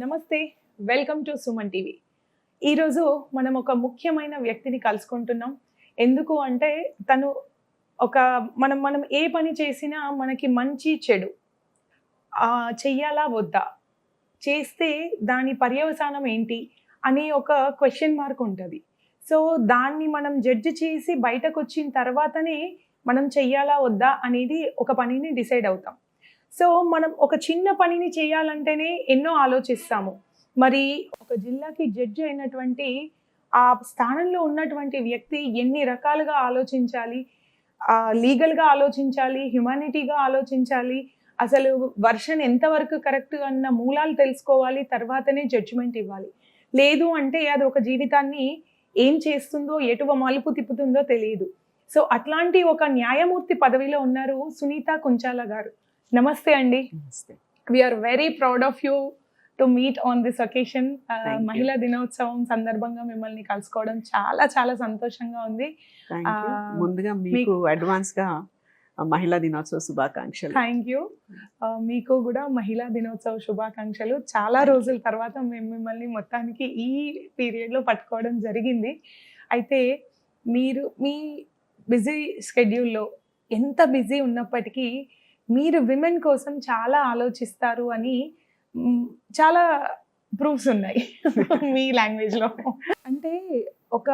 నమస్తే, welcome to Suman TV. ఈరోజు మనం ఒక ముఖ్యమైన వ్యక్తిని కలుసుకుంటున్నాం. ఎందుకు అంటే తను ఒక మనం ఏ పని చేసినా మనకి మంచి చెడు చెయ్యాలా వద్దా, చేస్తే దాని పర్యవసానం ఏంటి అని ఒక క్వశ్చన్ మార్క్ ఉంటుంది. సో దాన్ని మనం జడ్జి చేసి బయటకు వచ్చిన తర్వాతనే మనం చెయ్యాలా వద్దా అనేది ఒక పనిని డిసైడ్ అవుతాం. సో మనం ఒక చిన్న పనిని చేయాలంటేనే ఎన్నో ఆలోచిస్తాము. మరి ఒక జిల్లాకి జడ్జి అయినటువంటి ఆ స్థానంలో ఉన్నటువంటి వ్యక్తి ఎన్ని రకాలుగా ఆలోచించాలి, లీగల్గా ఆలోచించాలి, హ్యుమానిటీగా ఆలోచించాలి, అసలు వర్షన్ ఎంతవరకు కరెక్ట్ అన్న మూలాలు తెలుసుకోవాలి, తర్వాతనే జడ్జిమెంట్ ఇవ్వాలి. లేదు అంటే అది ఒక జీవితాన్ని ఏం చేస్తుందో, ఎటువ మలుపు తిప్పుతుందో తెలియదు. సో అట్లాంటి ఒక న్యాయమూర్తి పదవిలో ఉన్నారు సునీత కుంచాల గారు. నమస్తే అండి. We are very proud of you to meet on this occasion. మహిళా దినోత్సవం సందర్భంగా మిమ్మల్ని కలుసుకోవడం చాలా చాలా సంతోషంగా ఉంది. ముందుగా మీకు అడ్వాన్స్ గా మహిళా దినోత్సవ శుభాకాంక్షలు. Thank you. మీకు కూడా మహిళా దినోత్సవ శుభాకాంక్షలు. చాలా రోజుల తర్వాత మేము మిమ్మల్ని మొత్తానికి ఈ పీరియడ్లో పట్టుకోవడం జరిగింది. అయితే మీరు మీ బిజీ స్కెడ్యూల్లో ఎంత బిజీ ఉన్నప్పటికీ మీరు విమెన్ కోసం చాలా ఆలోచిస్తారు అని చాలా ప్రూఫ్స్ ఉన్నాయి మీ లాంగ్వేజ్లో. అంటే ఒక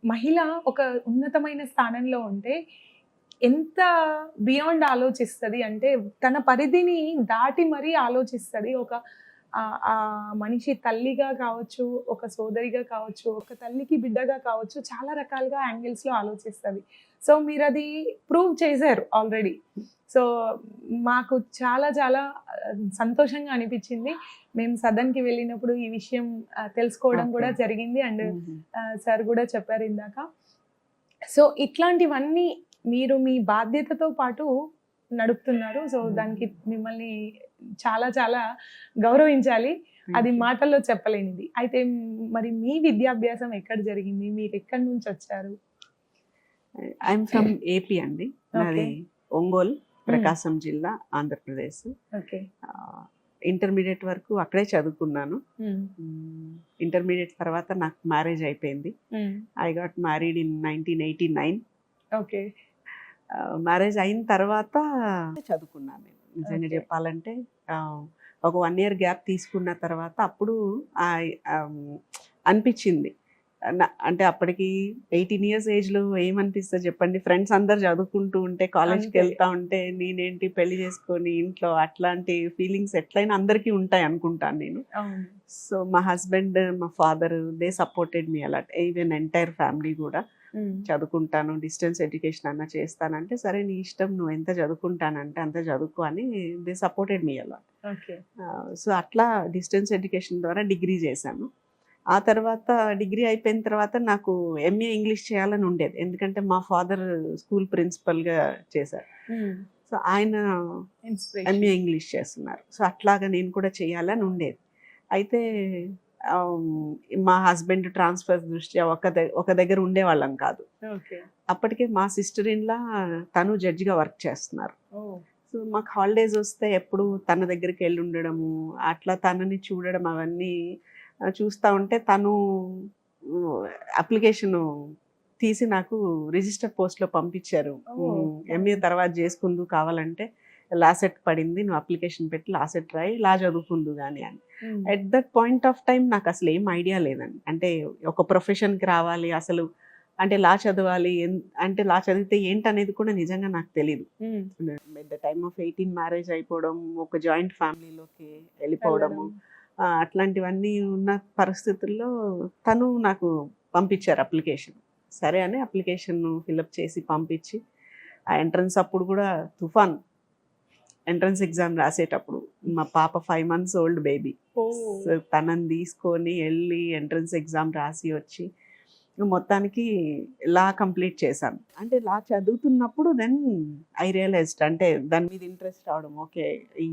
మహిళ ఒక ఉన్నతమైన స్థానంలో ఉంటే ఎంత బియాండ్ ఆలోచిస్తుంది అంటే తన పరిధిని దాటి మరీ ఆలోచిస్తుంది. ఒక మనిషి తల్లిగా కావచ్చు, ఒక సోదరిగా కావచ్చు, ఒక తల్లికి బిడ్డగా కావచ్చు, చాలా రకాలుగా యాంగిల్స్లో ఆలోచిస్తుంది. సో మీరు అది ప్రూవ్ చేశారు ఆల్రెడీ. సో మాకు చాలా చాలా సంతోషంగా అనిపించింది. మేము సదన్కి వెళ్ళినప్పుడు ఈ విషయం తెలుసుకోవడం కూడా జరిగింది. అండ్ సార్ కూడా చెప్పారు ఇందాక. సో ఇట్లాంటివన్నీ మీరు మీ బాధ్యతతో పాటు నడుపుతున్నారు. సో దానికి మిమ్మల్ని చాలా చాలా గౌరవించాలి. అది మాటల్లో చెప్పలేనిది. అయితే మరి మీ విద్యాభ్యాసం ఎక్కడ జరిగింది, మీరు ఎక్కడి నుంచి వచ్చారు? ఐఎమ్ ఫ్రమ్ ఏపీ అండి. నాది ఒంగోలు, ప్రకాశం జిల్లా, ఆంధ్రప్రదేశ్. ఇంటర్మీడియట్ వరకు అక్కడే చదువుకున్నాను. ఇంటర్మీడియట్ తర్వాత నాకు మ్యారేజ్ అయిపోయింది. I got married in 1989. Okay. Marriage అయిన తర్వాత చదువుకున్నాను నేను. నిజంగా చెప్పాలంటే ఒక 1 year గ్యాప్ తీసుకున్న తర్వాత అప్పుడు అనిపించింది. అంటే అప్పటికి 18 years ఏజ్లో ఏమనిపిస్తుంది చెప్పండి, ఫ్రెండ్స్ అందరు చదువుకుంటూ ఉంటే, కాలేజ్కి వెళ్తా ఉంటే నేనేంటి పెళ్లి చేసుకొని ఇంట్లో, అట్లాంటి ఫీలింగ్స్ ఎట్లయినా అందరికీ ఉంటాయి అనుకుంటాను నేను. సో మా హస్బెండ్, మా father, they supported me a lot. Even entire family కూడా చదువుకుంటాను, డిస్టెన్స్ ఎడ్యుకేషన్ అన్న చేస్తానంటే, సరే నీ ఇష్టం, నువ్వు ఎంత చదువుకుంటానంటే అంత చదువుకో అని they supported me a lot. So అట్లా డిస్టెన్స్ ఎడ్యుకేషన్ ద్వారా డిగ్రీ చేశాను. ఆ తర్వాత డిగ్రీ అయిపోయిన తర్వాత నాకు ఎంఏ ఇంగ్లీష్ చేయాలని ఉండేది. ఎందుకంటే మా ఫాదర్ స్కూల్ ప్రిన్సిపల్గా చేశారు. సో ఆయన ఎంఏ ఇంగ్లీష్ చేస్తున్నారు. సో అట్లాగా నేను కూడా చేయాలని ఉండేది. అయితే మా హస్బెండ్ ట్రాన్స్ఫర్ దృష్ట్యా ఒక దగ్గర ఉండేవాళ్ళం కాదు. అప్పటికే మా సిస్టర్ ఇన్లా తను జడ్జిగా వర్క్ చేస్తున్నారు. సో మాకు హాలిడేస్ వస్తే ఎప్పుడు తన దగ్గరికి వెళ్ళి ఉండడము, అట్లా తనని చూడడం, అవన్నీ చూస్తూ ఉంటే తను అప్లికేషన్ తీసి నాకు రిజిస్టర్ పోస్ట్లో పంపించారు. ఎంఏ తర్వాత చేసుకుందు, కావాలంటే లాసెట్ పడింది, నువ్వు అప్లికేషన్ పెట్టి లాసెట్ రాయి, లా చదువుకుందు కానీ అని. At that point of time నాకు అసలు ఏం ఐడియా లేదండి. అంటే ఒక ప్రొఫెషన్కి రావాలి అసలు, అంటే లా చదవాలి అంటే లా చదివితే ఏంటనేది కూడా నిజంగా నాకు తెలీదు. At the time of 18 marriage అయిపోవడం, ఒక జాయింట్ ఫ్యామిలీలోకి వెళ్ళిపోవడము, అట్లాంటివన్నీ ఉన్న పరిస్థితుల్లో తను నాకు పంపించారు అప్లికేషన్. సరే అని అప్లికేషన్ ఫిలప్ చేసి పంపించి, ఆ ఎంట్రన్స్ అప్పుడు కూడా తుఫాన్. ఎంట్రన్స్ ఎగ్జామ్ రాసేటప్పుడు మా పాప 5 months ఓల్డ్ బేబీ. తనని తీసుకొని వెళ్ళి ఎంట్రన్స్ ఎగ్జామ్ రాసి వచ్చి మొత్తానికి లా కంప్లీట్ చేశాను. అంటే లా చదువుతున్నప్పుడు దెన్ ఐ రియలైజ్డ్, అంటే దాని మీద ఇంట్రెస్ట్ రావడం. ఓకే, ఈ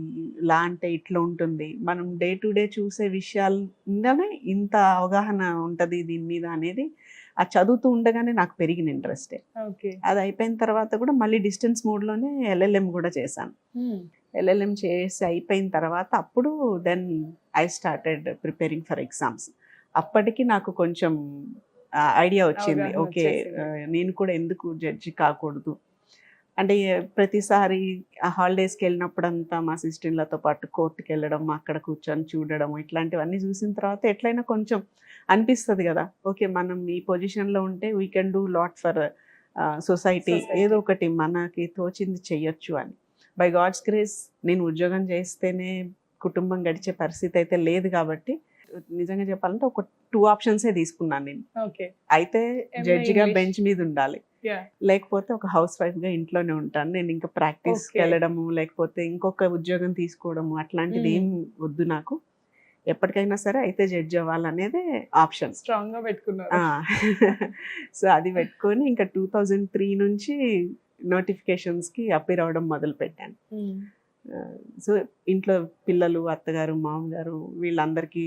లా అంటే ఇట్లా ఉంటుంది, మనం డే టు డే చూసే విషయాలనే ఇంత అవగాహన ఉంటుంది దీని మీద అనేది ఆ చదువుతూ ఉండగానే నాకు పెరిగిన ఇంట్రెస్టే. అది అయిపోయిన తర్వాత కూడా మళ్ళీ డిస్టెన్స్ మోడ్లోనే LLM కూడా చేశాను. LLM చేసి అయిపోయిన తర్వాత అప్పుడు then I started preparing for exams. అప్పటికి నాకు కొంచెం ఐడియా వచ్చింది. అవగాహన ఓకే, వచ్చేసింది. నేను కూడా ఎందుకు జడ్జి కాకూడదు అంటే ప్రతిసారి ఆ హాలిడేస్కి వెళ్ళినప్పుడంతా మా సిస్టర్లతో పాటు కోర్టుకి వెళ్ళడం, అక్కడ కూర్చొని చూడడం, ఇట్లాంటివన్నీ చూసిన తర్వాత ఎట్లయినా కొంచెం అనిపిస్తుంది కదా, ఓకే మనం ఈ పొజిషన్లో ఉంటే we can do lot for society, ఏదో ఒకటి మనకి తోచింది చెయ్యొచ్చు అని. బై గాడ్స్ గ్రేస్ నేను ఉద్యోగం చేస్తేనే కుటుంబం గడిచే పరిస్థితి అయితే లేదు కాబట్టి నిజంగా చెప్పాలంటే ఒక 2 ఆప్షన్సే తీసుకున్నాను నేను. ఓకే. అయితే MA జడ్జిగా English. బెంచ్ మీద ఉండాలి, Yeah. లేకపోతే ఒక హౌస్ వైఫ్గా ఇంట్లోనే ఉంటాను. నేను ఇంకా ప్రాక్టీస్కి Okay. వెళ్ళడము లేకపోతే ఇంకొక ఉద్యోగం తీసుకోవడము అట్లాంటిది ఏం వద్దు నాకు. ఎప్పటికైనా సరే అయితే జడ్జి అవ్వాలనేదే ఆప్షన్. స్ట్రాంగ్ గా పెట్టుకున్నారు. సో అది పెట్టుకొని ఇంకా 2003 నుంచి నోటిఫికేషన్స్కి అప్పీర్ అవ్వడం మొదలు పెట్టాను. సో ఇంట్లో పిల్లలు, అత్తగారు, మామగారు వీళ్ళందరికీ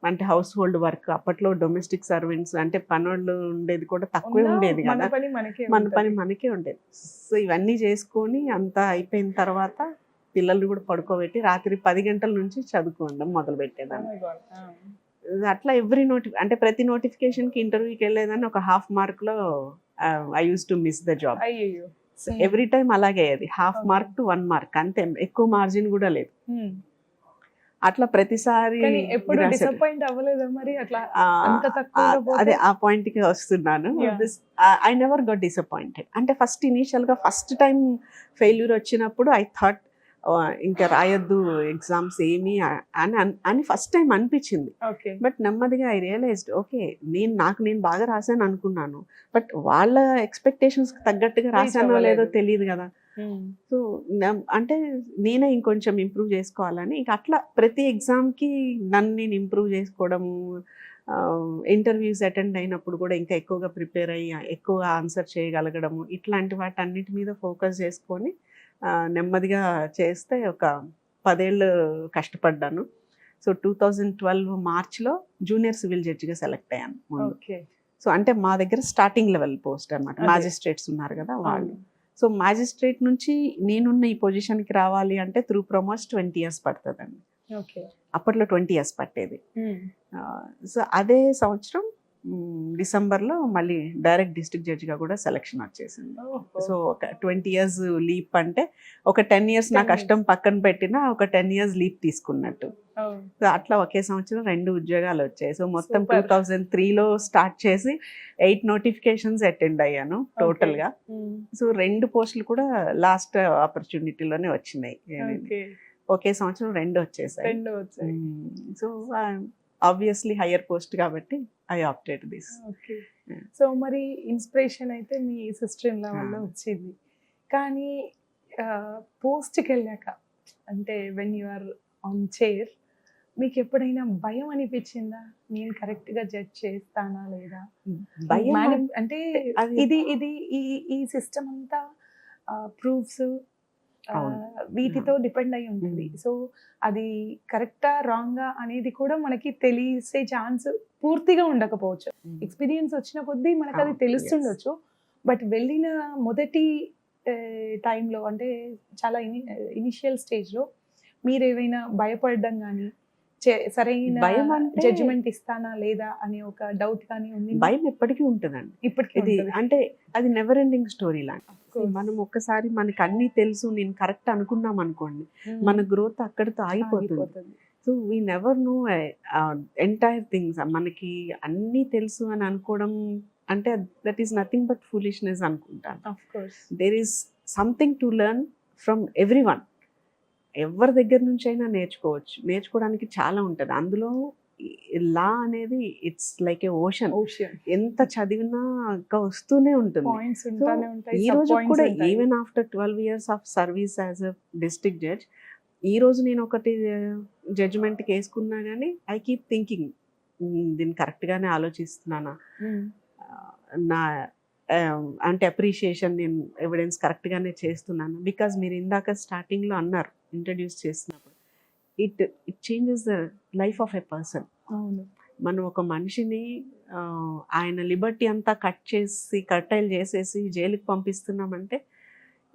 అంటే హౌస్ హోల్డ్ వర్క్, అప్పట్లో డొమెస్టిక్ సర్వెంట్స్ అంటే పనోళ్ళు ఉండేది కూడా తక్కువే ఉండేది మన కదా, పని మనకే మన ఉంటది. పని మనకే ఉండేది. సో ఇవన్నీ చేసుకొని అంతా అయిపోయిన తర్వాత పిల్లలు కూడా పడుకోబెట్టి రాత్రి 10 గంటల నుంచి చదువుకోవడం మొదలు Oh పెట్టేదాన్ని. my God. అట్లా ఎవ్రీ అంటే ప్రతి నోటిఫికేషన్కి ఇంటర్వ్యూకి వెళ్ళేదాన్ని ఒక హాఫ్ మార్క్లో I use to miss the job. అయ్యయ్యో. ఎవ్రీ టైం అలాగే అయ్యేది, half Okay. Mark to 1 mark అంతే, ఎక్కువ మార్జిన్ కూడా లేదు. అట్లా ప్రతిసారి కానీ ఎప్పుడు రాశాను. డిసప్పాయింట్ అవ్వలేదా మరి అట్లా ఆ, అంత తక్కువగా పోతే? అదే ఆ పాయింట్కి వస్తున్నాను. Yeah. I never got disappointed. అంటే ఫస్ట్ ఇనీషియల్గా ఫస్ట్ టైం ఫెయిల్యూర్ వచ్చినప్పుడు ఐ థాట్ ఇంకా రాయొద్దు ఎగ్జామ్స్ ఏమి అని ఫస్ట్ టైం అనిపించింది. ఓకే. బట్ నెమ్మదిగా ఐ రియలైజ్డ్ ఓకే నేను బాగా రాశాను అనుకున్నాను, బట్ వాళ్ళ ఎక్స్పెక్టేషన్స్కి తగ్గట్టుగా రాశానో లేదో అవ్వలేదు. తెలియదు కదా. సో అంటే నేనే ఇంకొంచెం ఇంప్రూవ్ చేసుకోవాలని ఇంకా అట్లా ప్రతి ఎగ్జామ్కి నన్ను నేను ఇంప్రూవ్ చేసుకోవడము, ఇంటర్వ్యూస్ అటెండ్ అయినప్పుడు కూడా ఇంకా ఎక్కువగా ప్రిపేర్ అయ్యి ఎక్కువగా ఆన్సర్ చేయగలగడము, ఇట్లాంటి వాటన్నిటి మీద ఫోకస్ చేసుకొని నెమ్మదిగా చేస్తే ఒక 10 ఏళ్ళు కష్టపడ్డాను. సో 2012 మార్చ్లో జూనియర్ సివిల్ జడ్జిగా సెలెక్ట్ అయ్యాను ముందు. ఓకే. సో అంటే మా దగ్గర స్టార్టింగ్ లెవెల్ పోస్ట్ అనమాట, అదే. మ్యాజిస్ట్రేట్స్ ఉన్నారు కదా వాళ్ళు. సో మ్యాజిస్ట్రేట్ నుంచి నేనున్న ఈ పొజిషన్కి రావాలి అంటే త్రూ ప్రమోట్స్ 20 years పడుతుందండి. ఓకే. అప్పట్లో 20 years పట్టేది. సో అదే సంవత్సరం డిసెంబర్లో మళ్ళీ డైరెక్ట్ డిస్ట్రిక్ట్ జడ్జిగా కూడా సెలెక్షన్ వచ్చేసింది. సో ఒక 20 years లీప్ అంటే ఒక 10 years నా 10 కష్టం పక్కన పెట్టినా ఒక 10 years లీప్ తీసుకున్నట్టు. సో అట్లా ఒకే సంవత్సరం 2 ఉద్యోగాలు వచ్చాయి. సో మొత్తం Super. 2003లో స్టార్ట్ చేసి 8 notifications అటెండ్ అయ్యాను టోటల్గా. సో 2 పోస్టులు కూడా లాస్ట్ ఆపర్చునిటీలోనే వచ్చినాయి. ఓకే. ఒకే సంవత్సరం 2 వచ్చేసాయి. 2 వచ్చాయి. సో ఆబ్వియస్లీ హయ్యర్ పోస్ట్ కాబట్టి I opted this. Okay. So మరి ఇన్స్పిరేషన్ అయితే మీ సిస్టర్ ఇన్ లా వల్ల వచ్చింది, కానీ పోస్ట్కి వెళ్ళాక అంటే when you are on chair మీకు ఎప్పుడైనా భయం అనిపించిందా? నేను కరెక్ట్గా జడ్జ్ చేస్తానా లేదా? భయం అంటే అది- ఇది ఇది ఈ ఈ సిస్టమ్ అంతా ప్రూఫ్స్ అవును. వీటితో డిపెండ్ అయి ఉంటుంది. Mm. సో అది కరెక్టా రాంగా అనేది కూడా మనకి తెలిసే ఛాన్స్ పూర్తిగా ఉండకపోవచ్చు. ఎక్స్పీరియన్స్ వచ్చిన కొద్దీ మనకు అది అవును, తెలుస్తుండొచ్చు. బట్ వెళ్ళిన మొదటి టైంలో అంటే చాలా ఇనిషియల్ స్టేజ్లో మీరు ఏమైనా భయపడడం కానీ సరైన భయం అంటే- జడ్జిమెంట్ ఇస్తానా లేదా అనే ఒక డౌట్ కానీ ఉంది? భయం ఎప్పటికీ ఉంటుందండి. ఇప్పటికీ ఇది ఉంటది. అంటే అది నెవర్ ఎండింగ్ స్టోరీ లాంటి. Of course. మనం ఒక్కసారి మనకి అన్ని తెలుసు నేను కరెక్ట్ అనుకున్నాం అనుకోండి, మన గ్రోత్ అక్కడితో ఆగిపోతుంది. ఆగిపోతుంది. So we never know entire things. మనకి అన్నీ తెలుసు అని అనుకోవడం అంటే that is nothing but foolishness అనుకుంటాను. Of course. There is something to learn from every one. ఎవరి దగ్గర నుంచి అయినా నేర్చుకోవడానికి చాలా ఉంటుంది. అందులో లా అనేది it's like A ocean. Ocean. ఎంత చదివినా ఇంకా వస్తూనే ఉంటుంది. పాయింట్స్ ఉంటానే ఉంటాయి. ఈ sub రోజు points కూడా ఉంటాయి. Even after 12 years of service as a district judge, ఈ రోజు నేను ఒకటి జడ్జిమెంట్కి వేసుకున్నా కానీ ఐ కీప్ థింకింగ్ దీన్ని కరెక్ట్గానే ఆలోచిస్తున్నానా, Mm. నా అంటే అప్రిషియేషన్ నేను ఎవిడెన్స్ కరెక్ట్గానే చేస్తున్నాను. బికాజ్ మీరు ఇందాక స్టార్టింగ్లో అన్నారు ఇంట్రడ్యూస్ చేసినప్పుడు, it changes the life of a person. అవును. మనం ఒక మనిషిని ఆయన లిబర్టీ అంతా కట్టైల్ చేసేసి జైలుకి పంపిస్తున్నామంటే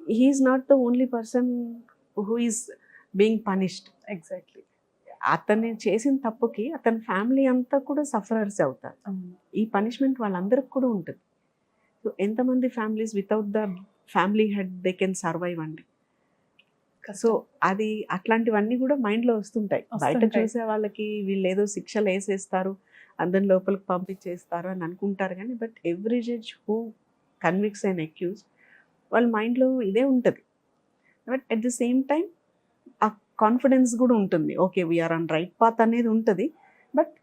he's not the only person who is being punished. Exactly. అతన్ని చేసిన తప్పుకి అతని ఫ్యామిలీ అంతా కూడా సఫరర్స్ అవుతారు. ఈ పనిష్మెంట్ వాళ్ళందరికి కూడా ఉంటుంది. సో ఎంతమంది families without the family head they can survive అండి. సో అది అట్లాంటివన్నీ కూడా మైండ్లో వస్తుంటాయి. బయట చూసే వాళ్ళకి వీళ్ళు ఏదో శిక్షలు వేసేస్తారు, అందరి లోపలికి పంపించేస్తారు అని అనుకుంటారు కానీ but every judge who convicts and accuse వాళ్ళ మైండ్లో ఇదే ఉంటుంది. But at the same time ఆ కాన్ఫిడెన్స్ కూడా ఉంటుంది. Okay we are on right path అనేది ఉంటుంది. But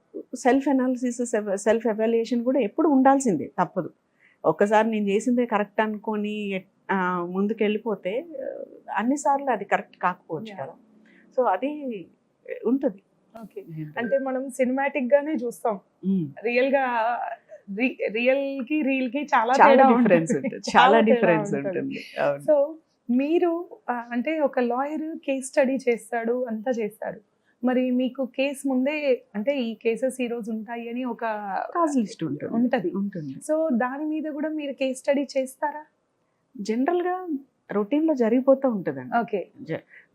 self analysis, self evaluation కూడా ఎప్పుడు ఉండాల్సిందే, తప్పదు. ఒక్కసారి నేను చేసిందే కరెక్ట్ అనుకొని ముందుకు వెళ్ళిపోతే అన్నిసార్లు అది కరెక్ట్ కాకపోవచ్చు కదా. సో అది ఉంటుంది. ఓకే. అంటే మనం సినిమాటిక్ గానే చూస్తాం, రియల్ గా రియల్ కి రీల్ కి చాలా డిఫరెన్స్ ఉంటుంది. చాలా డిఫరెన్స్ ఉంటుంది. సో మీరు అంటే ఒక లాయర్ కేస్ స్టడీ చేస్తాడు, అంతా చేస్తాడు. మరి మీకు కేసు ముందే అంటే ఈ కేసెస్ ఈ రోజు ఉంటాయి అని ఒక కాజ్ లిస్ట్ ఉంటుంది. సో దాని మీద కూడా మీరు కేస్ స్టడీ చేస్తారా? జనరల్ గా రొటీన్ లో జరిగిపోతూ ఉంటుందండి. ఓకే.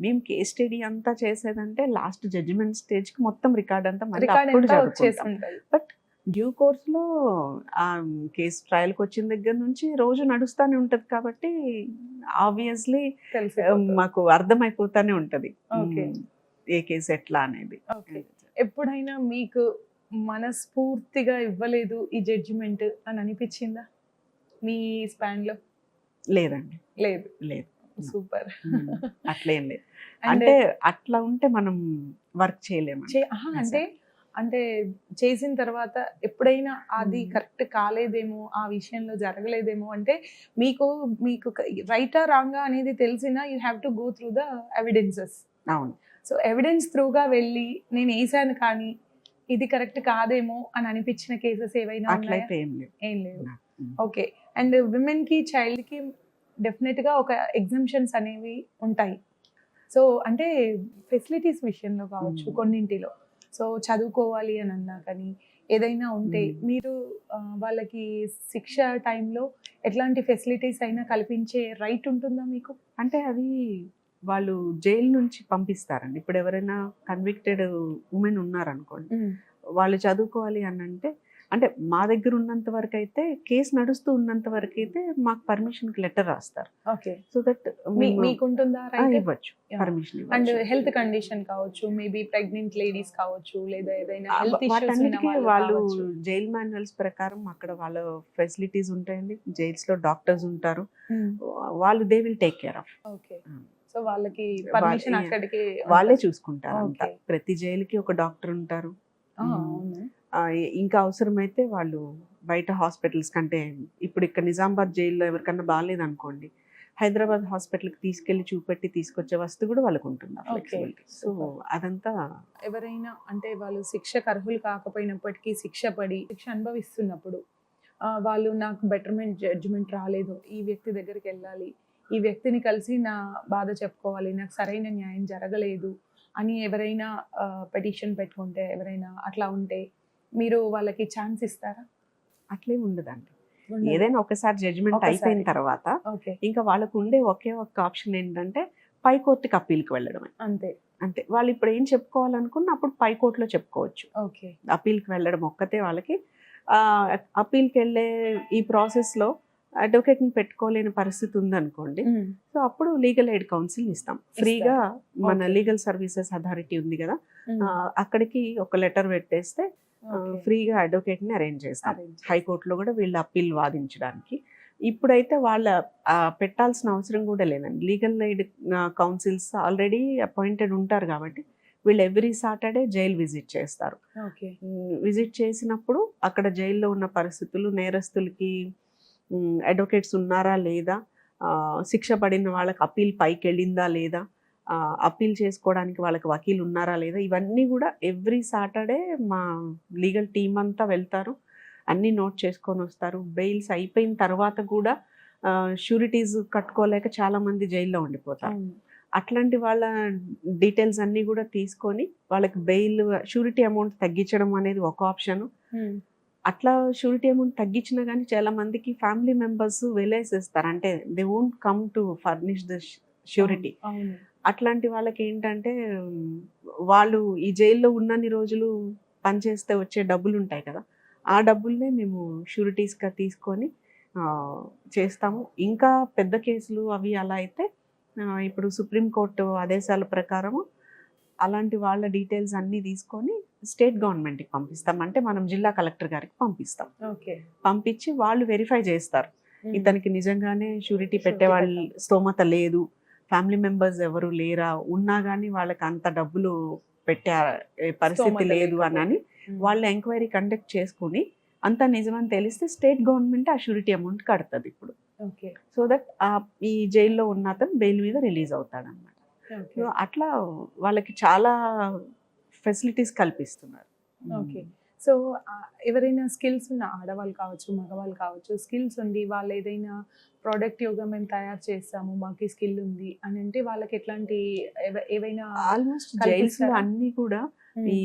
మేము కేస్ స్టడీ అంతా చేసేదంటే లాస్ట్ జడ్జిమెంట్ స్టేజ్ కి మొత్తం రికార్డ్ అంతా బట్ డ్యూ కోర్స్లో ఆ కేసు ట్రయల్కి వచ్చిన దగ్గర నుంచి రోజు నడుస్తూనే ఉంటుంది కాబట్టి ఆబ్వియస్లీ మాకు అర్థమైపోతానే ఉంటుంది ఏ కేసు ఎట్లా అనేది. ఎప్పుడైనా మీకు మనస్ఫూర్తిగా ఇవ్వలేదు ఈ జడ్జిమెంట్ అని అనిపించిందా మీ స్పాన్ లో? లేదండి. లేదు. సూపర్. అట్లేం లేదు. అంటే అట్లా ఉంటే మనం వర్క్ చేయలేము. అంటే అంటే చేసిన తర్వాత ఎప్పుడైనా అది కరెక్ట్ కాలేదేమో, ఆ విషయంలో జరగలేదేమో అంటే మీకు రైటా రాంగా అనేది తెలిసినా you have to go through the evidences. అవును. సో ఎవిడెన్స్ త్రూగా వెళ్ళి నేను వేసాను కానీ ఇది కరెక్ట్ కాదేమో అని అనిపించిన కేసెస్ ఏవైనా అట్లయితే ఏం లేవు. ఓకే. అండ్ విమెన్ కి చైల్డ్ కి డెఫినెట్ గా ఒక ఎగ్జంప్షన్స్ అనేవి ఉంటాయి. సో అంటే ఫెసిలిటీస్ విషయంలో కావచ్చు కొన్నింటిలో. సో చదువుకోవాలి అని అన్నా కానీ ఏదైనా ఉంటే మీరు వాళ్ళకి శిక్ష టైంలో ఎట్లాంటి ఫెసిలిటీస్ అయినా కల్పించే రైట్ ఉంటుందా మీకు? అంటే అది వాళ్ళు జైలు నుంచి పంపిస్తారండి. ఇప్పుడు ఎవరైనా కన్విక్టెడ్ ఉమెన్ ఉన్నారనుకోండి, వాళ్ళు చదువుకోవాలి అని అంటే మా దగ్గర ఉన్నంత వరకు అయితే, కేసు నడుస్తూ ఉన్నంత వరకు అయితే మాకు పర్మిషన్ లెటర్ రాస్తారు. ఓకే. సో దట్ మీకుంటుందా ఇవ్వచ్చు పర్మిషన్. అండ్ హెల్త్ కండిషన్ కావచ్చు, మేబీ ప్రెగ్నెంట్ లేడీస్ కావచ్చు, లేదా ఏదైనా హెల్త్ వాటన్నిటికీ వాళ్ళు జైల్ మాన్యువల్స్ ప్రకారం అక్కడ వాళ్ళ ఫెసిలిటీస్ ఉంటాయండి. జైల్స్ లో డాక్టర్స్ ఉంటారు, వాళ్ళు they will take care of. Okay. So వాళ్ళకి పర్మిషన్ అక్కడికి వాళ్ళే చూసుకుంటారు అంతా. ప్రతి జైలుకి ఒక డాక్టర్ ఉంటారు. ఇంకా అవసరమైతే వాళ్ళు బయట హాస్పిటల్స్ కంటే, ఇప్పుడు ఇక్కడ నిజామాబాద్ జైల్లో ఎవరికన్నా బాగాలేదు అనుకోండి, హైదరాబాద్ హాస్పిటల్కి తీసుకెళ్లి చూపెట్టి తీసుకొచ్చే వస్తు కూడా వాళ్ళకు ఉంటుంది. సో అదంతా ఎవరైనా అంటే వాళ్ళు శిక్షకు అర్హులు కాకపోయినప్పటికీ శిక్ష అనుభవిస్తున్నప్పుడు వాళ్ళు నాకు బెటర్మెంట్ జడ్జిమెంట్ రాలేదు, ఈ వ్యక్తి దగ్గరికి వెళ్ళాలి, ఈ వ్యక్తిని కలిసి నా బాధ చెప్పుకోవాలి, నాకు సరైన న్యాయం జరగలేదు అని ఎవరైనా పెటిషన్ పెట్టుకుంటే, ఎవరైనా అట్లా ఉంటే మీరు వాళ్ళకి ఛాన్స్ ఇస్తారా? అట్లేం ఉండదండి. ఏదైనా ఒకసారి జడ్జిమెంట్ అయిపోయిన తర్వాత ఇంకా వాళ్ళకు ఉండే ఒకే ఒక్క ఆప్షన్ ఏంటంటే పై కోర్టుకి అప్పీల్కి వెళ్ళడమే. అంతే. వాళ్ళు ఇప్పుడు ఏం చెప్పుకోవాలనుకున్నా అప్పుడు పై కోర్టులో చెప్పుకోవచ్చు. అప్పీల్కి వెళ్ళడం ఒక్కతే వాళ్ళకి. అప్పీల్కి వెళ్ళే ఈ ప్రాసెస్లో అడ్వకేట్ని పెట్టుకోలేని పరిస్థితి ఉందనుకోండి, సో అప్పుడు లీగల్ ఎయిడ్ కౌన్సిల్ ఇస్తాం ఫ్రీగా. మన లీగల్ సర్వీసెస్ అథారిటీ ఉంది కదా, అక్కడికి ఒక లెటర్ పెట్టేస్తే ఫ్రీగా అడ్వకేట్ని అరేంజ్ చేస్తాం. హైకోర్టులో కూడా వీళ్ళు అప్పీల్ వాదించడానికి. ఇప్పుడైతే వాళ్ళ పెట్టాల్సిన అవసరం కూడా లేదండి. Legal aid councils already appointed ఉంటారు కాబట్టి వీళ్ళు ఎవ్రీ సాటర్డే జైలు విజిట్ చేస్తారు. విజిట్ చేసినప్పుడు అక్కడ జైల్లో ఉన్న పరిస్థితులు, నేరస్తులకి అడ్వకేట్స్ ఉన్నారా లేదా, శిక్ష పడిన వాళ్ళకి అప్పీల్ పైకి వెళ్ళిందా లేదా, అప్పీల్ చేసుకోవడానికి వాళ్ళకి వకీలు ఉన్నారా లేదా, ఇవన్నీ కూడా ఎవ్రీ సాటర్డే మా లీగల్ టీమ్ అంతా వెళ్తారు, అన్నీ నోట్ చేసుకొని వస్తారు. బెయిల్స్ అయిపోయిన తర్వాత కూడా షూరిటీస్ కట్టుకోలేక చాలామంది జైల్లో ఉండిపోతారు. అట్లాంటి వాళ్ళ డీటెయిల్స్ అన్నీ కూడా తీసుకొని వాళ్ళకి బెయిల్ షూరిటీ అమౌంట్ తగ్గించడం అనేది ఒక ఆప్షన్. అట్లా షూరిటీ అమౌంట్ తగ్గించినా కానీ చాలా మందికి ఫ్యామిలీ మెంబర్స్ వెలేసేస్తారు, అంటే they won't come to furnish the surety. అట్లాంటి వాళ్ళకి ఏంటంటే వాళ్ళు ఈ జైల్లో ఉన్నన్ని రోజులు పనిచేస్తే వచ్చే డబ్బులు ఉంటాయి కదా, ఆ డబ్బుల్నే మేము షూరిటీస్గా తీసుకొని చేస్తాము. ఇంకా పెద్ద కేసులు అవి అలా అయితే ఇప్పుడు సుప్రీంకోర్టు ఆదేశాల ప్రకారము అలాంటి వాళ్ళ డీటెయిల్స్ అన్నీ తీసుకొని స్టేట్ గవర్నమెంట్కి పంపిస్తాం. అంటే మనం జిల్లా కలెక్టర్ గారికి పంపిస్తాం. ఓకే. పంపించి వాళ్ళు వెరిఫై చేస్తారు ఇతనికి నిజంగానే షూరిటీ పెట్టే వాళ్ళ స్తోమత లేదు, ఫ్యామిలీ మెంబర్స్ ఎవరు లేరా, ఉన్నా కానీ వాళ్ళకి అంత డబ్బులు పెట్టే పరిస్థితి లేదు అని వాళ్ళు ఎంక్వైరీ కండక్ట్ చేసుకుని అంతా నిజమని తెలిస్తే స్టేట్ గవర్నమెంట్ ఆ షూరిటీ అమౌంట్ కడుతుంది ఇప్పుడు. సో దట్ ఈ జైల్లో ఉన్న అతను బెయిల్ మీద రిలీజ్ అవుతాడు అన్నమాట. సో అట్లా వాళ్ళకి చాలా ఫెసిలిటీస్ కల్పిస్తున్నారు. ఓకే. సో ఎవరైనా స్కిల్స్ ఉన్న ఆడవాళ్ళు కావచ్చు, మగవాళ్ళు కావచ్చు, స్కిల్స్ ఉండి వాళ్ళు ఏదైనా ప్రోడక్ట్ యోగా మేము తయారు చేస్తాము, మాకు ఈ స్కిల్ ఉంది అని అంటే వాళ్ళకి ఎట్లాంటి ఏవైనా ఆల్మోస్ట్ జైల్స్ అన్ని కూడా ఈ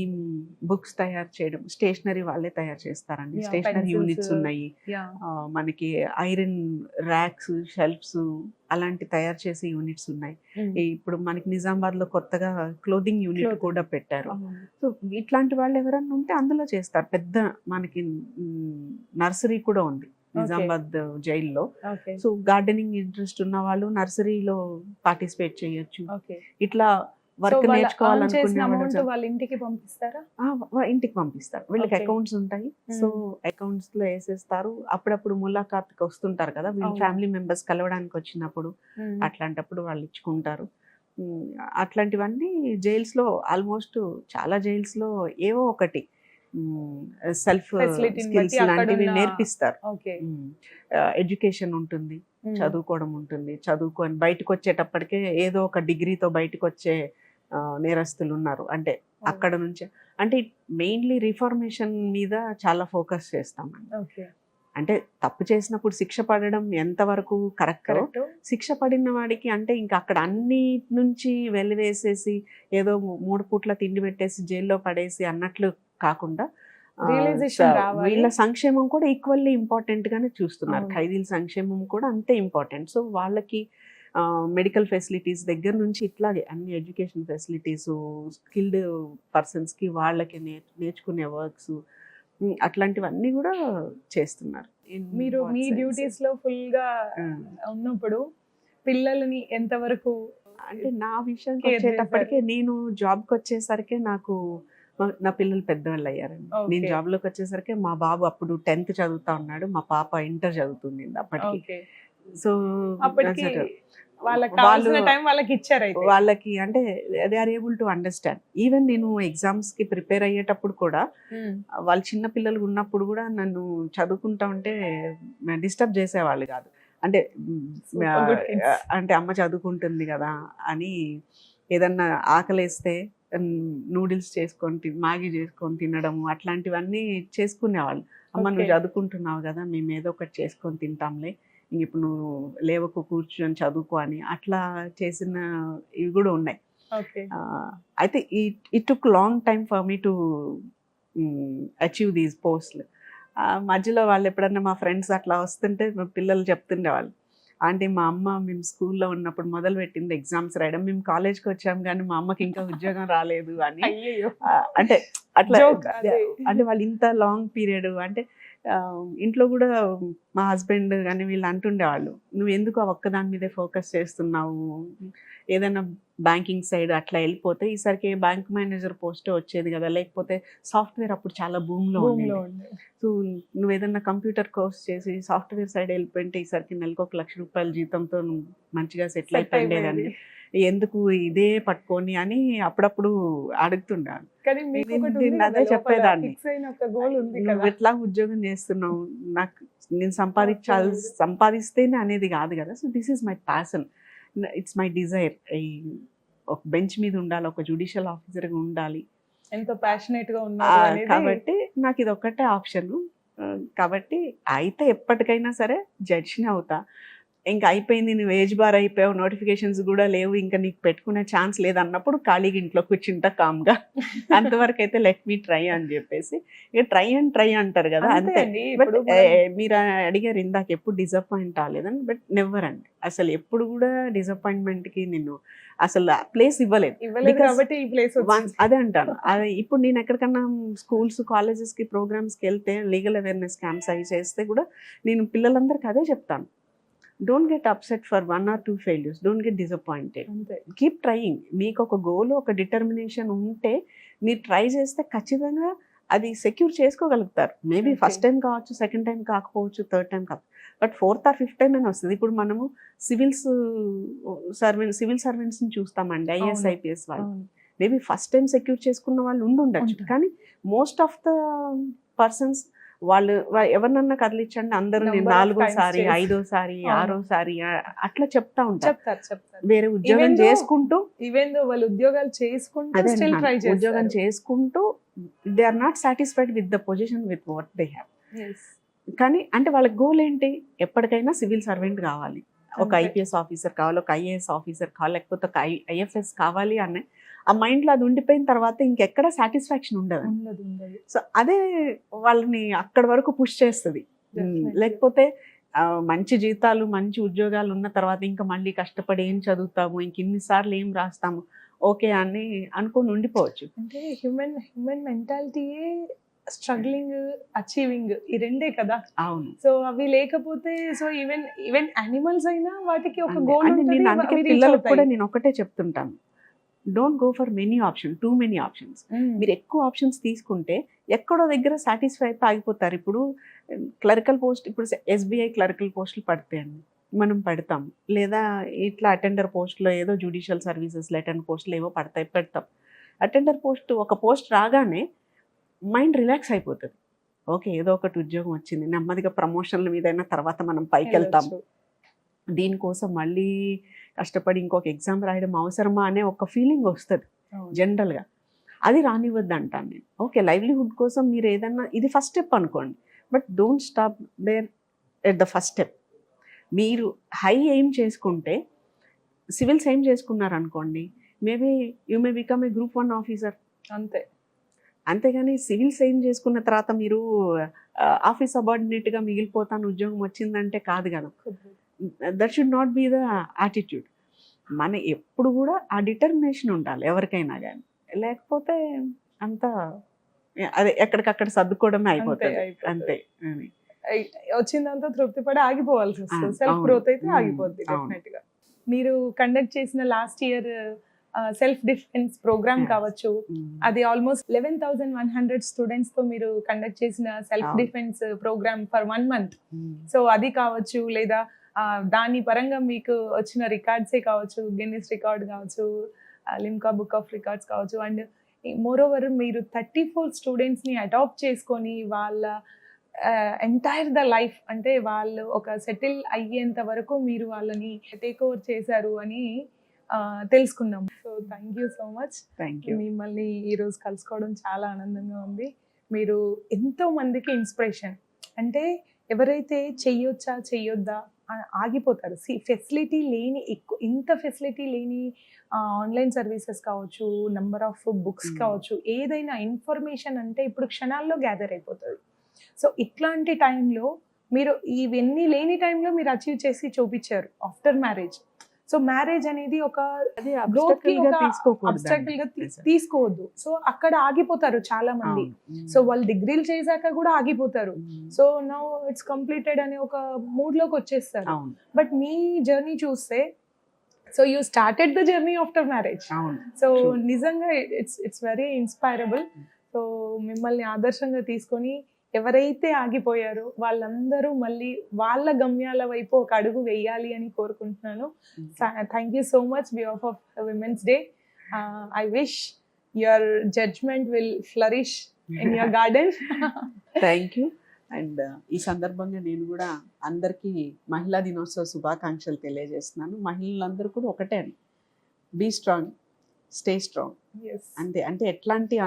బుక్స్ తయారు చేయడం, స్టేషనరీ వాళ్ళే తయారు చేస్తారండి. స్టేషనరీ యూనిట్స్ ఉన్నాయి మనకి, ఐరన్ ర్యాక్స్, షెల్ఫ్స్ అలాంటి తయారు చేసే యూనిట్స్ ఉన్నాయి. ఇప్పుడు మనకి నిజామాబాద్ లో కొత్తగా క్లోదింగ్ యూనిట్ కూడా పెట్టారు. సో ఇట్లాంటి వాళ్ళు ఎవరన్నా ఉంటే అందులో చేస్తారు. పెద్ద మనకి నర్సరీ కూడా ఉంది నిజామాబాద్ జైల్లో. సో గార్డెనింగ్ ఇంట్రెస్ట్ ఉన్న వాళ్ళు నర్సరీలో పార్టిసిపేట్ చేయొచ్చు. ఇట్లా వర్క్ నేర్చుకోవాలనుకునే వాళ్ళ ఇంటికి పంపిస్తారా? ఇంటికి పంపిస్తారు. వీళ్ళకి అకౌంట్స్ ఉంటాయి. సో అకౌంట్స్ లో వేసేస్తారు. అప్పుడప్పుడు ములాఖాత్కి వస్తుంటారు కదా వీళ్ళ ఫ్యామిలీ మెంబర్స్ కలవడానికి వచ్చినప్పుడు, అట్లాంటప్పుడు వాళ్ళు ఇచ్చుకుంటారు. అట్లాంటివన్నీ జైల్స్ లో ఆల్మోస్ట్ చాలా జైల్స్ లో ఏవో ఒకటి సెల్ఫ్ స్కిల్స్ లాంటివి నేర్పిస్తారు. ఎడ్యుకేషన్ ఉంటుంది, చదువుకోవడం ఉంటుంది. చదువుకొని బయటకు వచ్చేటప్పటికే ఏదో ఒక డిగ్రీతో బయటకు వచ్చే నేరస్తులు ఉన్నారు. అంటే అక్కడ నుంచి అంటే మెయిన్లీ రిఫార్మేషన్ మీద చాలా ఫోకస్ చేస్తామండి. అంటే తప్పు చేసినప్పుడు శిక్ష పడడం ఎంతవరకు కరెక్ట్, శిక్ష పడిన వాడికి అంటే ఇంకా అక్కడ అన్ని నుంచి వెలివేసేసి ఏదో 3 పూట్ల తిండి పెట్టేసి జైల్లో పడేసి అన్నట్లు కాకుండా వీళ్ళ సంక్షేమం కూడా ఈక్వల్లీ ఇంపార్టెంట్ గానే చూస్తున్నారు. ఖైదీల సంక్షేమం కూడా అంతే ఇంపార్టెంట్. సో వాళ్ళకి మెడికల్ ఫెసిలిటీస్ దగ్గర నుంచి ఇట్లాగే అన్ని ఎడ్యుకేషన్ ఫెసిలిటీస్, స్కిల్డ్ పర్సన్స్కి వాళ్ళకి నేర్చుకునే వర్క్స్ అట్లాంటివన్నీ కూడా చేస్తున్నారు. మీరు మీ డ్యూటీస్ లో ఫుల్ గా ఉన్నప్పుడు పిల్లలని ఎంతవరకు అంటే నా విషయానికి వచ్చేటప్పటికే నేను జాబ్కి వచ్చేసరికి నాకు నా పిల్లలు పెద్దవాళ్ళు అయ్యారండి. నేను జాబ్లోకి వచ్చేసరికి మా బాబు అప్పుడు 10th చదువుతా ఉన్నాడు, మా పాప ఇంటర్ చదువుతుంది అప్పటికి. సో వాళ్ళకి అంటే they are able to understand. Even నేను ఎగ్జామ్స్ కి ప్రిపేర్ అయ్యేటప్పుడు కూడా వాళ్ళు చిన్న పిల్లలు ఉన్నప్పుడు కూడా నన్ను చదువుకుంటా ఉంటే డిస్టర్బ్ చేసేవాళ్ళు కాదు. అంటే అమ్మ చదువుకుంటుంది కదా అని ఏదన్నా ఆకలేస్తే నూడిల్స్ చేసుకొని మ్యాగీ చేసుకొని తినడము అట్లాంటివన్నీ చేసుకునేవాళ్ళు. అమ్మ నువ్వు చదువుకుంటున్నావు కదా, మేము ఏదో ఒకటి చేసుకొని తింటాంలే, ఇప్పుడు నువ్వు లేవకు కూర్చొని చదువుకో అని అట్లా చేసిన ఇవి కూడా ఉన్నాయి. అయితే it took long time for me to achieve these పోస్ట్లు. మధ్యలో వాళ్ళు ఎప్పుడన్నా మా ఫ్రెండ్స్ అట్లా వస్తుంటే మా పిల్లలు చెప్తుండేవాళ్ళు, ఆంటీ మా అమ్మ మేము స్కూల్లో ఉన్నప్పుడు మొదలు పెట్టింది ఎగ్జామ్స్ రాయడం, మేము కాలేజ్కి వచ్చాం కానీ మా అమ్మకి ఇంకా ఉద్యోగం రాలేదు అని. అంటే అట్లా అంటే వాళ్ళు ఇంత లాంగ్ పీరియడ్ అంటే ఇంట్లో కూడా మా హస్బెండ్ కానీ వీళ్ళు అంటుండేవాళ్ళు, నువ్వు ఎందుకు ఒక్కదాని మీదే ఫోకస్ చేస్తున్నావు, ఏదైనా బ్యాంకింగ్ సైడ్ అట్లా వెళ్ళిపోతే ఈసారికి బ్యాంక్ మేనేజర్ పోస్టే వచ్చేది కదా, లేకపోతే సాఫ్ట్వేర్ అప్పుడు చాలా భూమిలో ఉండేది. సో నువ్వు ఏదన్నా కంప్యూటర్ కోర్స్ చేసి సాఫ్ట్వేర్ సైడ్ వెళ్ళిపోయింటే ఈసారికి నెలకు 1 లక్ష రూపాయల జీతంతో నువ్వు మంచిగా సెటిల్ అయిపోయిండేదని, ఎందుకు ఇదే పట్టుకొని అని అప్పుడప్పుడు అడుగుతుండాను. అదే చెప్పేదాన్ని, నువ్వు ఎట్లా ఉద్యోగం చేస్తున్నావు, నాకు నేను సంపాదిస్తేనే అనేది కాదు కదా. So this is my passion, it's my Dzire. ఒక బెంచ్ మీద ఉండాలి, ఒక జ్యుడిషియల్ ఆఫీసర్గా ఉండాలి, ఎంతో ప్యాషనేట్ గా ఉన్నారు కాబట్టి నాకు ఇది ఒక్కటే ఆప్షన్. కాబట్టి అయితే ఎప్పటికైనా సరే జడ్జిని అవుతా. ఇంకా అయిపోయింది, నువ్వు ఏజ్ బార్ అయిపోయావు, నోటిఫికేషన్స్ కూడా లేవు, ఇంకా నీకు పెట్టుకునే ఛాన్స్ లేదన్నప్పుడు ఖాళీగా ఇంట్లో కూర్చుంటా కామ్గా. అంతవరకు అయితే లెట్ మీ ట్రై అని చెప్పేసి ఇక ట్రై అంటారు కదా, అంతే అంతే. అండి. బట్ ఇప్పుడు మనం మీరు అడిగారు ఇందాక ఎప్పుడు డిసప్పాయింట్ అవ్వలేదని, బట్ నెవర్ అండి. అసలు ఎప్పుడు కూడా డిసప్పాయింట్మెంట్కి నేను అసలు ప్లేస్ ఇవ్వలేదు. ఇవ్వలేదు because కాబట్టి ఈ ప్లేస్ వన్స్ అదే అంటాను, అది ఇప్పుడు నేను ఎక్కడికన్నా స్కూల్స్ కాలేజెస్కి ప్రోగ్రామ్స్కి వెళ్తే లీగల్ అవేర్నెస్ క్యాంప్స్ అవి చేస్తే కూడా నేను పిల్లలందరికీ అదే చెప్తాను, don't get upset for 1 or 2 failures, don't get disappointed, అంతే. Keep trying. మీకు ఒక గోల్, ఒక డిటర్మినేషన్ ఉంటే మీరు ట్రై చేస్తే ఖచ్చితంగా అది సెక్యూర్ చేసుకోగలుగుతారు. Maybe Okay. ఫస్ట్ టైం కావచ్చు, సెకండ్ టైం కాకపోవచ్చు, థర్డ్ టైం కావచ్చు, but 4th or 5th time అని వస్తుంది. ఇప్పుడు మనము సివిల్ సర్వెంట్స్ని చూస్తామండి, ఐఏఎస్ అవును. ఐపీఎస్ వాళ్ళు. అవును. మేబీ ఫస్ట్ టైం సెక్యూర్ చేసుకున్న వాళ్ళు ఉండొచ్చు, ఉంటారు. కానీ మోస్ట్ ఆఫ్ ద పర్సన్స్ వాళ్ళు ఎవరినన్నా కదిలించండి, అందరూ నేను Number of 4ోసారి, times 5ోసారి, అవును. 6ోసారి అట్లా చెప్తా ఉంటారు. చెప్తారు. వేరే ఉద్యోగం Even though- చేసుకుంటూ, ఈవెన్ దో వాళ్ళు ఉద్యోగాలు చేసుకుంటూ అదే స్టిల్ ట్రై అంటున్నాను, ఉద్యోగం చేస్తారు. చేసుకుంటూ they are not satisfied with the position with what they have. Yes. కానీ అంటే వాళ్ళ గోల్ ఏంటి, ఎప్పటికైనా సివిల్ సర్వెంట్ కావాలి, ఒక అంతే. ఐపీఎస్ ఆఫీసర్ కావాలి, ఒక ఐఏఎస్ ఆఫీసర్ కావాలి, లేకపోతే ఒక ఐఎఫ్ఎస్ కావాలి అనే ఆ మైండ్లో అది ఉండిపోయిన తర్వాత ఇంకెక్కడ సాటిస్ఫాక్షన్ ఉండదు. ఉండదు. సో అదే వాళ్ళని అక్కడి వరకు పుష్ చేస్తుంది. Definitely. లేకపోతే మంచి జీతాలు, మంచి ఉద్యోగాలు ఉన్న తర్వాత ఇంకా మళ్ళీ కష్టపడి ఏం చదువుతాము, ఇంక ఇన్నిసార్లు ఏం రాస్తాము, ఓకే అని అనుకొని ఉండిపోవచ్చు. అంటే హ్యూమన్ మెంటాలిటీయే స్ట్రగ్లింగ్, అచీవింగ్, ఈ రెండే కదా. అవును. సో అవి లేకపోతే సో ఈవెన్ యానిమల్స్ అయినా వాటికి ఒక అంతే. గోల్ అంటే ఉంటుంది, నేను అందుకే అవి reach పిల్లలకు కూడా అవుతాయి. నేను ఒకటే చెప్తుంటాను, don't go for many option, too many options. మీరు ఎక్కువ ఆప్షన్స్ తీసుకుంటే ఎక్కడో దగ్గర సాటిస్ఫై అయిపోయి ఆగిపోతారు. ఇప్పుడు క్లరికల్ పోస్ట్, ఇప్పుడు ఎస్బీఐ క్లరికల్ పోస్టులు పడతాయండి, మనం పెడతాం, లేదా ఇట్లా అటెండర్ పోస్ట్లో ఏదో జ్యుడిషియల్ సర్వీసెస్ అటెండర్ పోస్టులు ఏవో పెడతాం. అటెండర్ పోస్ట్ ఒక పోస్ట్ రాగానే మైండ్ రిలాక్స్ అయిపోతుంది, ఓకే ఏదో ఒకటి ఉద్యోగం వచ్చింది, నెమ్మదిగా ప్రమోషన్ల మీదైనా తర్వాత మనం పైకి వెళ్తాం, వెళ్ళొచ్చు. దీనికోసం మళ్ళీ కష్టపడి ఇంకొక ఎగ్జామ్ రాయడం అవసరమా అనే ఒక ఫీలింగ్ వస్తుంది అవును. జనరల్గా. అది రానివ్వద్దు అంటాను నేను. ఓకే లైవ్లీహుడ్ కోసం మీరు ఏదన్నా, ఇది ఫస్ట్ స్టెప్ అనుకోండి, but don't stop there at the first step. మీరు హై ఎయిమ్ చేసుకుంటే, సివిల్స్ ఎయిమ్ చేసుకున్నారు అనుకోండి, maybe you may become a group 1 officer. అంతే. అంతేగాని సివిల్స్ ఎయిమ్ చేసుకున్న తర్వాత మీరు ఆఫీస్ సబార్డినేట్గా మిగిలిపోతాను, ఉద్యోగం వచ్చిందంటే కాదు కదా. That should not be the attitude. మన ఎప్పుడు కూడా ఆ డిటర్మినేషన్ ఉండాలి ఎవరికైనా కానీ, లేకపోతే అంతా అదే ఎక్కడికక్కడ సర్దుకోవడమే అయిపోతుంది. అయిపోతుంది. అంతే అది. వచ్చిందంతా తృప్తి పడి ఆగిపోవాల్సి వస్తుంది. సెల్ఫ్ అవును. గ్రోత్ అయితే ఆగిపోద్ది అవును. డెఫినెట్ గా. మీరు కండక్ట్ చేసిన last year self defence programme Yes. కావచ్చు, అది ఆల్మోస్ట్ 11,100 స్టూడెంట్స్ తో మీరు కండక్ట్ చేసిన సెల్ఫ్ అవును. Defence programme for 1 month. So అది కావచ్చు, లేదా దాని పరంగా మీకు వచ్చిన రికార్డ్సే కావచ్చు, గిన్నిస్ రికార్డ్ కావచ్చు, లిమ్కా బుక్ ఆఫ్ రికార్డ్స్ కావచ్చు, అండ్ మోర్ ఓవర్ మీరు 34 స్టూడెంట్స్ని అడాప్ట్ చేసుకొని వాళ్ళ ఎంటైర్ ద లైఫ్, అంటే వాళ్ళు ఒక సెటిల్ అయ్యేంత వరకు మీరు వాళ్ళని టేక్ ఓవర్ చేశారు అని తెలుసుకున్నాం. So thank you so much. Thank you. మిమ్మల్ని ఈరోజు కలుసుకోవడం చాలా ఆనందంగా ఉంది. మీరు ఎంతో మందికి ఇన్స్పిరేషన్. అంటే ఎవరైతే చెయ్యొచ్చా చెయ్యొద్దా ఆగిపోతారు. ఫెసిలిటీ లేని ఇంత ఫెసిలిటీ లేని ఆన్లైన్ సర్వీసెస్ కావచ్చు, నెంబర్ ఆఫ్ బుక్స్ కావచ్చు, ఏదైనా ఇన్ఫర్మేషన్ అంటే ఇప్పుడు క్షణాల్లో గ్యాదర్ అయిపోతుంది. సో ఇట్లాంటి టైంలో మీరు ఇవన్నీ లేని టైంలో మీరు అచీవ్ చేసి చూపించారు ఆఫ్టర్ మ్యారేజ్. సో మ్యారేజ్ అనేది ఒక గ్రోత్ కి ఒక అబ్స్ట్రాక్టిల్ గా తీసుకోవద్దు. సో అక్కడ ఆగిపోతారు చాలా మంది. సో వాళ్ళు డిగ్రీలు చేశాక కూడా ఆగిపోతారు. సో నౌ ఇట్స్ కంప్లీటెడ్ అనే ఒక మూడ్ లోకి వచ్చేస్తారు. బట్ మీ జర్నీ చూస్తే, so you started the journey after marriage. So నిజంగా ఇట్స్ వెరీ ఇన్స్పైరబుల్. సో మిమ్మల్ని ఆదర్శంగా తీసుకొని ఎవరైతే ఆగిపోయారో వాళ్ళందరూ మళ్ళీ వాళ్ళ గమ్యాల వైపు ఒక అడుగు వేయాలి అని కోరుకుంటున్నాను. Thank you so much behalf of women's day. I wish your judgement will flourish in your garden. Thank you. And ఈ సందర్భంగా నేను కూడా అందరికీ మహిళా దినోత్సవ శుభాకాంక్షలు తెలియజేస్తున్నాను. మహిళలందరూ కూడా ఒకటే అండి, బీ స్ట్రాంగ్, స్టే స్ట్రాంగ్. అంతే. అంటే ఎట్లాంటి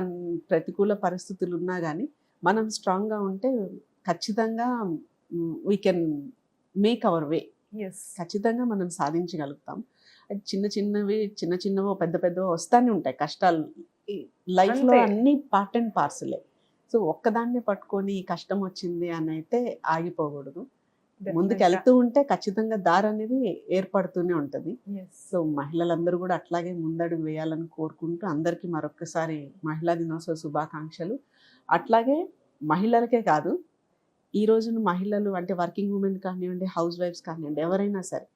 ప్రతికూల పరిస్థితులు ఉన్నా కానీ మనం స్ట్రాంగ్గా ఉంటే ఖచ్చితంగా we can make our way. Yes. ఖచ్చితంగా మనం సాధించగలుగుతాం. అది చిన్న చిన్నవో పెద్ద పెద్దవో వస్తానే ఉంటాయి కష్టాలు. లైఫ్లో అంతే. అన్నీ పార్ట్ అండ్ పార్సలే. సో ఒక్కదాన్నే పట్టుకొని ఈ కష్టం వచ్చింది అని అయితే ఆగిపోకూడదు. ముందుకు వెళ్తూ ఉంటే ఖచ్చితంగా దారి అనేది ఏర్పడుతూనే ఉంటుంది. సో మహిళలందరూ కూడా అట్లాగే ముందడుగు వేయాలని కోరుకుంటూ అందరికీ మరొకసారి మహిళా దినోత్సవ శుభాకాంక్షలు. అట్లాగే మహిళలకే కాదు, ఈ రోజున మహిళలు అంటే వర్కింగ్ ఉమెన్ కానివ్వండి, హౌస్ వైఫ్స్ కానివ్వండి, ఎవరైనా సరే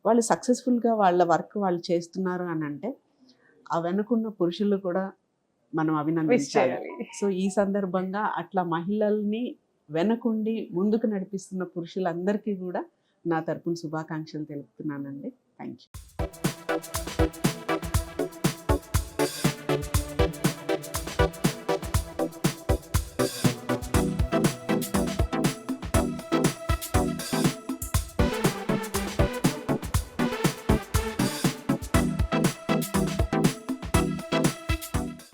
వాళ్ళు సక్సెస్ఫుల్గా వాళ్ళ వర్క్ వాళ్ళు చేస్తున్నారు అని అంటే ఆ వెనుకున్న పురుషులు కూడా మనం విష్ అభినందించాలి. చేయాలి. సో ఈ సందర్భంగా అట్లా మహిళల్ని వెనకుండి ముందుకు నడిపిస్తున్న పురుషులందరికీ కూడా నా తరపున శుభాకాంక్షలు తెలుపుతున్నానండి. Thank you.